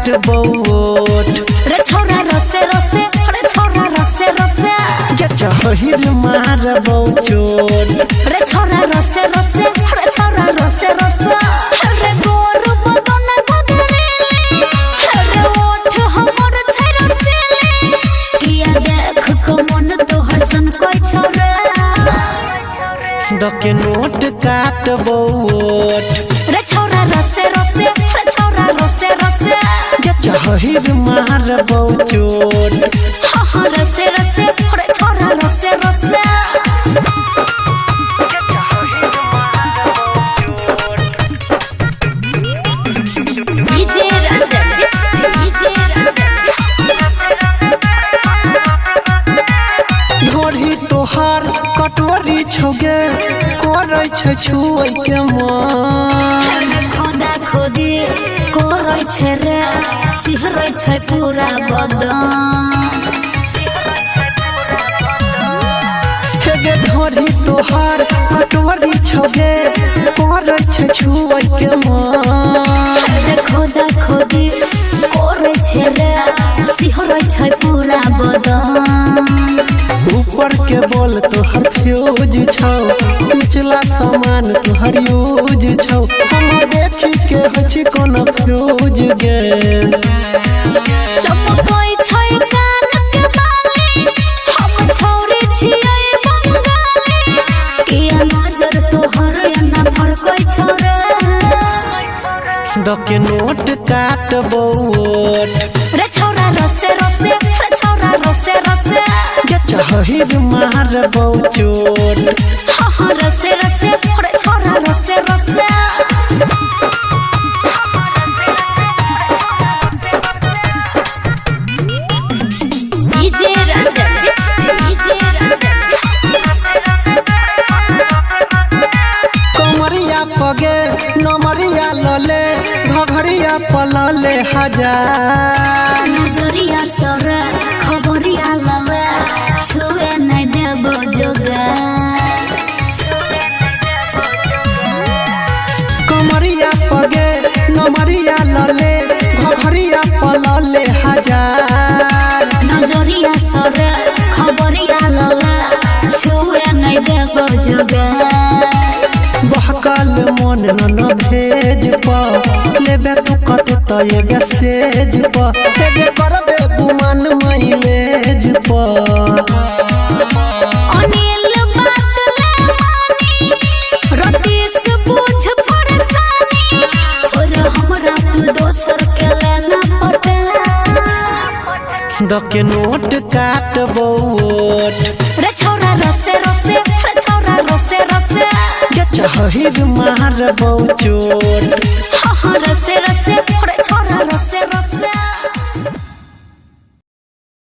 काट बोट रे छोरा रसे रसे रे छोरा रसे रसे के चहिर मार चोट रे छोरा रसे रसे रे छोरा रसे रसे रे गोर बदन बदरेली रे ओठ हमर छै रसेली किया देख को मन तोहर सन कोई छोरा दके नोट काट बोट रे छोरा रसे रसे रे छोरा रसे रसे के चहिर मार चोट हाँ रसे रसे रे छोरा रसे रसे डीजे रंजन डीजे रंजन ढोरी तोहार कटोरी छौगे कोरै छै छुए के मन खोदा खोदी कोरै छै रे सिहरै छै पूरा बदन हेगे ढोरी तोहार कटोरी छौगे कोरै छै छुए के मन खोदा खोदी कोरै छै रे सिहरै छै पूरा बदन ऊपर के बोल तोहर फ्यूज छौ निचला सामान तोहर यूज छौ हम देखी के हछि कोनो फ्यूज गे चमकै छै कान के बाली हम छौरी छियै बंगाली किया नजर तोहर एना फरकै छौ रे दके नोट काट बोट रे छोरा रसे रसे रे छोरा रसे रसे के चहिर मार चोट हाँ रसे रसे रे छोरा रसे रसे डीजे रंजन डीजे रंजन कमरिया पगे नमरिया लले घघरिया पलले हजार नजरिया सर खबरिया लले छुए नहीं देब जोगा कमरिया पगे नमरिया लले घघरिया पलले हजार नजरिया सर खबरिया लले छुए नहीं देब जोगा बहकल मन न भेज प लेबे तू कट तये सेज प हेगे करबे गुमान माइलेज प अनिल बात ले मानी रतीस बुझ परेशानी छोड़ हमरा तू दोसर के लेना पटे दके नोट काट बोट रे छोरा रसे रसे रे छोरा रसे रसे के चहिर मार चोट हाँ रसे रसे